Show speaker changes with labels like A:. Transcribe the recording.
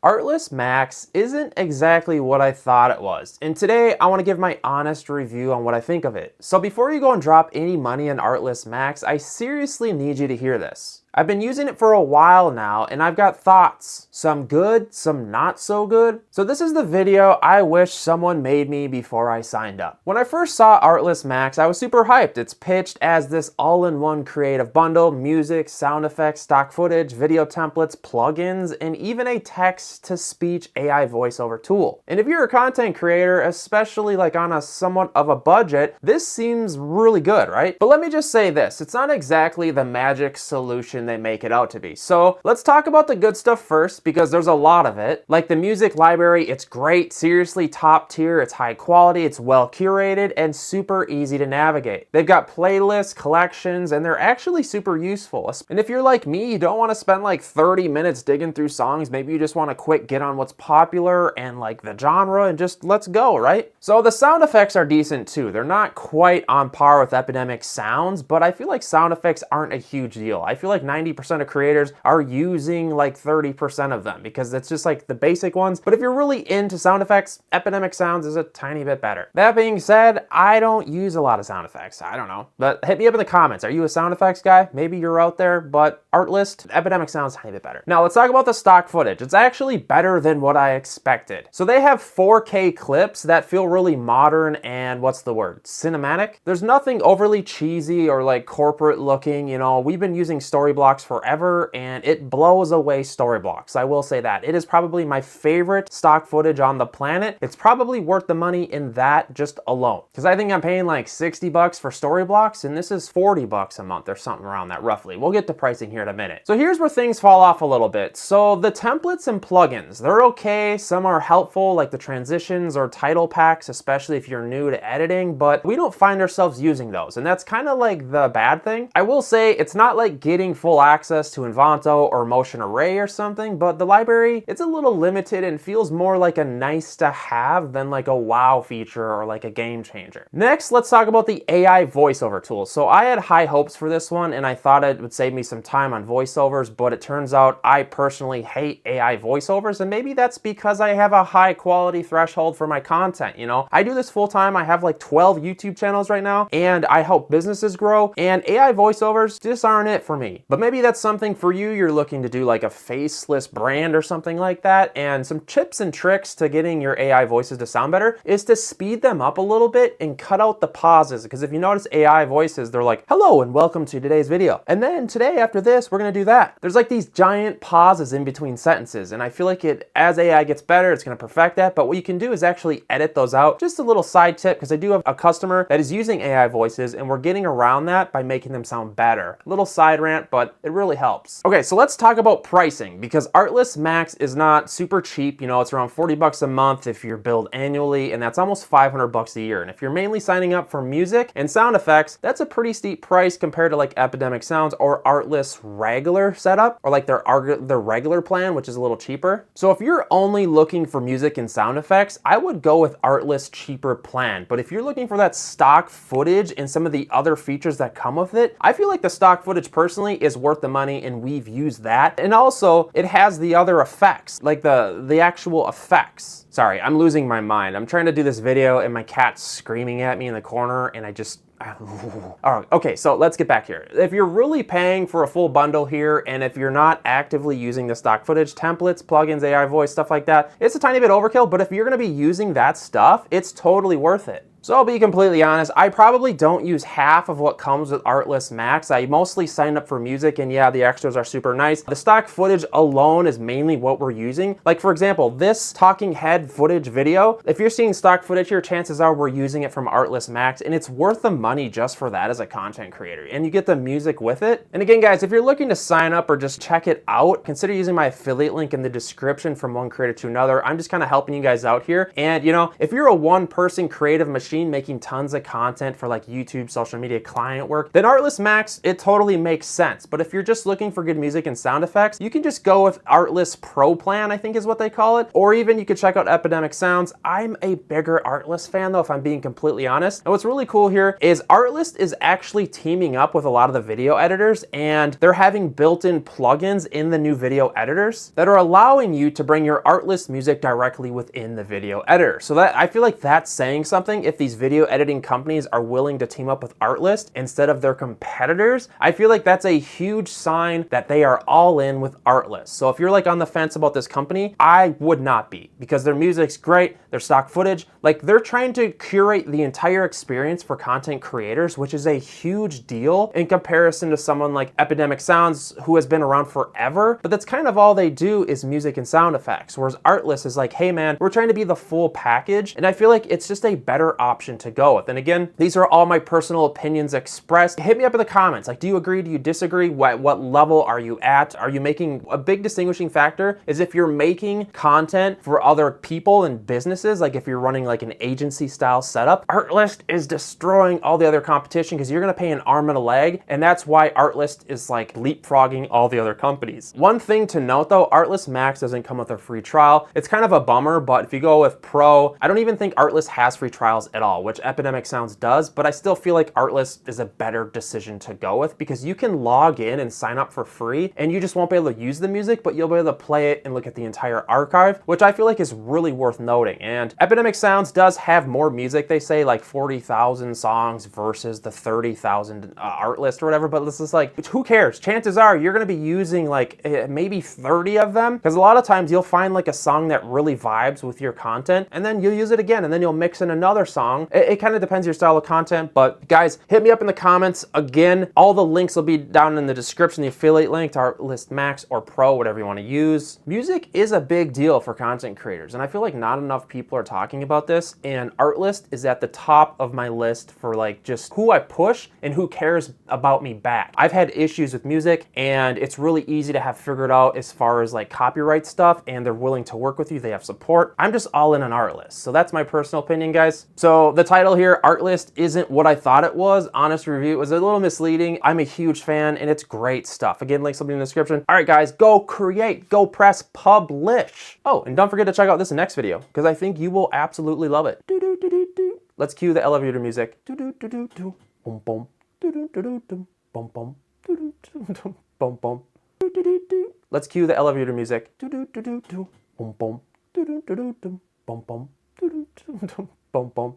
A: Artlist Max isn't exactly what I thought it was, and today I want to give my honest review on what I think of it. So before you go and drop any money on Artlist Max, I seriously need you to hear this. I've been using it for a while now, and I've got thoughts. Some good, some not so good. So this is the video I wish someone made me before I signed up. When I first saw Artlist Max, I was super hyped. It's pitched as this all-in-one creative bundle: music, sound effects, stock footage, video templates, plugins, and even a text-to-speech AI voiceover tool. And if you're a content creator, especially like on a somewhat of a budget, this seems really good, right? But let me just say this, it's not exactly the magic solution they make it out to be. So let's talk about the good stuff first, because there's a lot of it. Like the music library, it's great, seriously top tier, it's high quality, it's well curated, and super easy to navigate. They've got playlists, collections, and they're actually super useful. And if you're like me, you don't want to spend like 30 minutes digging through songs, maybe you just want to quick get on what's popular and like the genre and just let's go, right? So the sound effects are decent too. They're not quite on par with Epidemic Sounds, but I feel like sound effects aren't a huge deal. I feel like 90% of creators are using like 30% of them because it's just like the basic ones. But if you're really into sound effects, Epidemic Sounds is a tiny bit better. That being said, I don't use a lot of sound effects. I don't know, but hit me up in the comments. Are you a sound effects guy? Maybe you're out there, but Artlist, Epidemic Sounds, tiny bit better. Now let's talk about the stock footage. It's actually better than what I expected. So they have 4K clips that feel really modern and what's the word? Cinematic? There's nothing overly cheesy or like corporate looking, you know, we've been using Storyblocks forever and it blows away Storyblocks. I will say that. It is probably my favorite stock footage on the planet. It's probably worth the money in that just alone. Because I think I'm paying like 60 bucks for Storyblocks and this is 40 bucks a month or something around that roughly. We'll get to pricing here in a minute. So here's where things fall off a little bit. So the templates and plugins, they're okay. Some are helpful, like the transitions or title packs, especially if you're new to editing, but we don't find ourselves using those. And that's kind of like the bad thing. I will say it's not like getting full access to Envato or Motion Array or something, but the library, it's a little limited and feels more like a nice to have than like a wow feature or like a game changer. Next, let's talk about the AI voiceover tool. So I had high hopes for this one and I thought it would save me some time on voiceovers, but it turns out I personally hate AI voiceovers, and maybe that's because I have a high quality threshold for my content. You know, I do this full time. I have like 12 YouTube channels right now and I help businesses grow, and AI voiceovers just aren't it for me. But maybe that's something for you. You're looking to do like a faceless brand or something like that, and some tips and tricks to getting your AI voices to sound better is to speed them up a little bit and cut out the pauses, because if you notice AI voices, they're like, hello and welcome to today's video, and then today after this we're gonna do that. There's like these giant pauses in between sentences, and I feel like as AI gets better, it's gonna perfect that. But what you can do is actually edit those out. Just a little side tip, because I do have a customer that is using AI voices and we're getting around that by making them sound better. A little side rant, but it really helps. Okay, so let's talk about pricing, because Artlist Max is not super cheap. You know, it's around 40 bucks a month if you're billed annually, and that's almost 500 bucks a year. And if you're mainly signing up for music and sound effects, that's a pretty steep price compared to like Epidemic Sounds or Artlist regular setup, or like their regular plan, which is a little cheaper. So if you're only looking for music and sound effects, I would go with Artlist cheaper plan. But if you're looking for that stock footage and some of the other features that come with it, I feel like the stock footage personally is worth the money, and we've used that. And also it has the other effects, like the actual effects. Sorry, I'm losing my mind. I'm trying to do this video and my cat's screaming at me in the corner and I just all right, okay, so let's get back here. If you're really paying for a full bundle here, and if you're not actively using the stock footage, templates, plugins, AI voice, stuff like that, it's a tiny bit overkill, but if you're gonna be using that stuff, it's totally worth it. So I'll be completely honest, I probably don't use half of what comes with Artlist Max. I mostly sign up for music, and yeah, the extras are super nice. The stock footage alone is mainly what we're using. Like for example, this talking head footage video, if you're seeing stock footage here, chances are we're using it from Artlist Max, and it's worth the money just for that as a content creator. And you get the music with it. And again, guys, if you're looking to sign up or just check it out, consider using my affiliate link in the description from one creator to another. I'm just kind of helping you guys out here. And you know, if you're a one-person creative machine, machine making tons of content for like YouTube, social media, client work, then Artlist Max, it totally makes sense. But if you're just looking for good music and sound effects, you can just go with Artlist Pro Plan, I think is what they call it. Or even you could check out Epidemic Sounds. I'm a bigger Artlist fan though, if I'm being completely honest. And what's really cool here is Artlist is actually teaming up with a lot of the video editors, and they're having built-in plugins in the new video editors that are allowing you to bring your Artlist music directly within the video editor. So that I feel like that's saying something. If these video editing companies are willing to team up with Artlist instead of their competitors, I feel like that's a huge sign that they are all in with Artlist. So if you're like on the fence about this company, I would not be, because their music's great, their stock footage, like they're trying to curate the entire experience for content creators, which is a huge deal in comparison to someone like Epidemic Sounds, who has been around forever, but that's kind of all they do is music and sound effects. Whereas Artlist is like, hey man, we're trying to be the full package. And I feel like it's just a better option to go with. And again, these are all my personal opinions expressed. Hit me up in the comments. Like, do you agree? Do you disagree? What level are you at? Are you making a big distinguishing factor is if you're making content for other people and businesses, like if you're running like an agency style setup, Artlist is destroying all the other competition because you're going to pay an arm and a leg. And that's why Artlist is like leapfrogging all the other companies. One thing to note though, Artlist Max doesn't come with a free trial. It's kind of a bummer, but if you go with Pro, I don't even think Artlist has free trials at all, which Epidemic Sounds does, but I still feel like Artlist is a better decision to go with because you can log in and sign up for free and you just won't be able to use the music, but you'll be able to play it and look at the entire archive, which I feel like is really worth noting. And Epidemic Sounds does have more music, they say like 40,000 songs versus the 30,000 Artlist or whatever, but this is like, who cares? Chances are you're gonna be using like maybe 30 of them, because a lot of times you'll find like a song that really vibes with your content and then you'll use it again and then you'll mix in another song. It kind of depends your style of content, but guys, hit me up in the comments. Again, all the links will be down in the description, the affiliate link to Artlist Max or Pro, whatever you want to use. Music is a big deal for content creators, and I feel like not enough people are talking about this, and Artlist is at the top of my list for like just who I push and who cares about me back. I've had issues with music and it's really easy to have figured out as far as like copyright stuff, and they're willing to work with you, they have support. I'm just all in on Artlist. So that's my personal opinion, guys. So the title here, Artlist isn't what I thought it was. Honest review, it was a little misleading. I'm a huge fan and it's great stuff. Again, links will be in the description. All right, guys, go create, go press publish. Oh, and don't forget to check out this next video because I think you will absolutely love it. Let's cue the elevator music. Boom, boom. Boom, boom. Boom, boom. Let's cue the elevator music. Boom, boom. Boom, boom. Boom, boom.